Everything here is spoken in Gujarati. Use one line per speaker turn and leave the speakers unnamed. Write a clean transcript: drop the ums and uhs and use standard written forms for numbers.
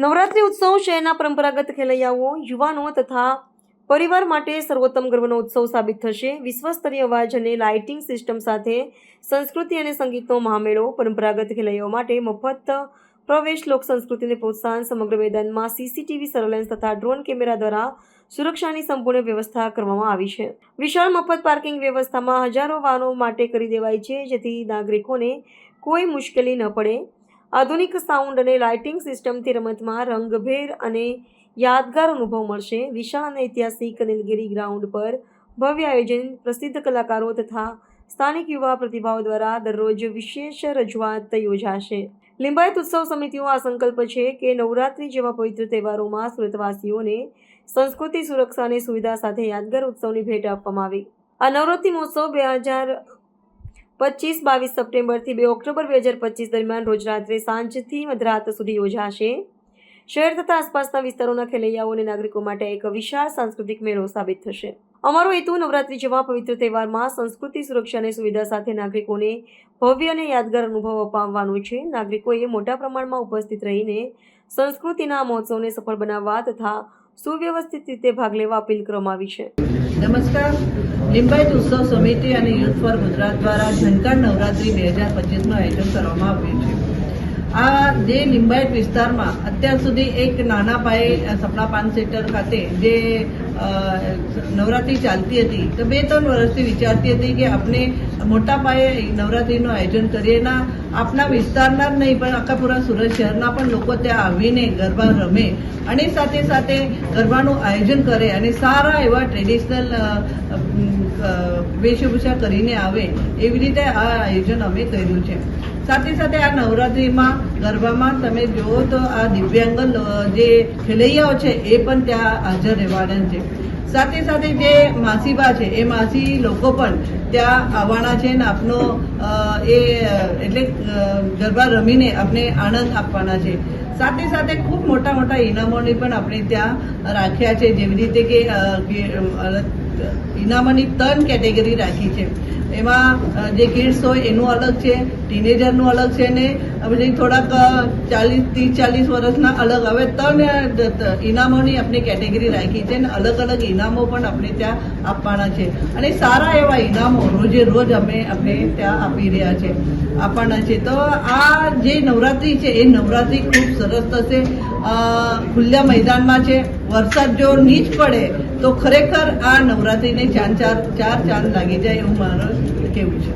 નવરાત્રી ઉત્સવ શહેરના પરંપરાગત ખેલૈયાઓ, યુવાનો તથા પરિવાર માટે સર્વોત્તમ ગર્વનો ઉત્સવ સાબિત થશે. વિશ્વસ્તરીય અવાજ અને લાઇટિંગ સિસ્ટમ સાથે સંસ્કૃતિ અને સંગીતનો મહામેળો. પરંપરાગત ખેલૈયાઓ માટે મફત પ્રવેશ, લોક સંસ્કૃતિને પ્રોત્સાહન. સમગ્ર મેદાનમાં સીસીટીવી સર્વેલન્સ તથા ડ્રોન કેમેરા દ્વારા સુરક્ષાની સંપૂર્ણ વ્યવસ્થા કરવામાં આવી છે. વિશાળ મફત પાર્કિંગ વ્યવસ્થામાં હજારો વાહનો માટે કરી દેવાઈ છે, જેથી નાગરિકોને કોઈ મુશ્કેલી ન પડે. આધુનિક સાઉન્ડ અને લાઇટિંગ સિસ્ટમથી રમતમાં રંગભેર અને યાદગાર અનુભવ મળશે. વિશાળ અને ઐતિહાસિક નીલગિરી ગ્રાઉન્ડ પર ભવ્ય આયોજન, પ્રસિદ્ધ કલાકારો તથા સ્થાનિક યુવા પ્રતિભાઓ દ્વારા દરરોજ વિશેષ રજૂઆત યોજાશે. લિંબાયત ઉત્સવ સમિતિઓ આ સંકલ્પ છે કે નવરાત્રી જેવા પવિત્ર તહેવારોમાં સુરતવાસીઓને સંસ્કૃતિ, સુરક્ષા અને સુવિધા સાથે યાદગાર ઉત્સવની ભેટ આપવામાં આવે. આ નવરાત્રી મહોત્સવ 2025-22 સપ્ટેમ્બરથી 2 ઓક્ટોબર 2025 દરમિયાન રોજ રાત્રે સાંજથી મધરાત સુધી યોજાશે. શહેર તથા આસપાસના વિસ્તારોના ખેલૈયાઓ અને નાગરિકો માટે એક વિશાળ સાંસ્કૃતિક મેળો સાબિત થશે. અમારો હેતુ નવરાત્રી જેવા પવિત્ર તહેવારમાં સંસ્કૃતિ, સુરક્ષા અને સુવિધા સાથે નાગરિકોને ભવ્ય અને યાદગાર અનુભવ અપાવવાનો છે. નાગરિકોએ મોટા પ્રમાણમાં ઉપસ્થિત રહીને સંસ્કૃતિના મહોત્સવને સફળ બનાવવા તથા સુવ્યવસ્થિત રીતે ભાગ લેવા અપીલ કરવામાં આવી છે.
નમસ્કાર. લિંબાયત ઉત્સવ સમિતિ અને યુથ ફોર ગુજરાત દ્વારા ઝંકાર નવરાત્રી 2025નું આયોજન કરવામાં આવ્યું છે. આ જે લિંબાયત વિસ્તારમાં અત્યાર સુધી એક નાના પાયે સપના પાન સેન્ટર ખાતે જે નવરાત્રી ચાલતી હતી, તો 2-3 વર્ષથી વિચારતી હતી કે આપણે મોટા પાયે નવરાત્રીનું આયોજન કરીએ. આપણા વિસ્તારના જ નહીં પણ આખા પૂરા સુરત શહેરના પણ લોકો ત્યાં આવીને ગરબા રમે અને સાથે સાથે ગરબાનું આયોજન કરે અને સારા એવા ટ્રેડિશનલ વેશભૂષા કરીને આવે, એવી રીતે આ આયોજન અમે કર્યું છે. સાથે સાથે આ નવરાત્રીમાં ગરબામાં તમે જુઓ તો આ દિવ્યાંગ જે ખેલૈયાઓ છે એ પણ ત્યાં હાજર રહેવાના છે. સાથે સાથે જે માસીબા છે એ માસી લોકો પણ ત્યાં આવવાના છે ને આપનો એટલે ગરબા રમીને આપણે આનંદ આપવાના છે. સાથે સાથે ખૂબ મોટા મોટા ઇનામોની પણ આપણે ત્યાં રાખ્યા છે. જેવી રીતે કે ઇનામોની 3 કેટેગરી રાખી છે. એમાં જે કિડ્સ હોય એનું અલગ છે, ટીનેજરનું અલગ છે ને પછી થોડાક 30-40 વર્ષના અલગ. હવે 3 ઇનામોની આપણે કેટેગરી રાખી છે ને અલગ અલગ ઇનામો પણ આપણે ત્યાં આપવાના છે અને સારા એવા ઇનામો રોજે રોજ આપણે ત્યાં આપી રહ્યા છે, આપવાના છે. તો આ જે નવરાત્રી છે એ નવરાત્રી ખૂબ સરસ થશે. ખુલ્લા મેદાનમાં છે. વરસાદ જો નહીં જ પડે તો ખરેખર આ નવરાત્રીને ચાર ચાંદ લાગી જાય એવું મારું કહેવું છે.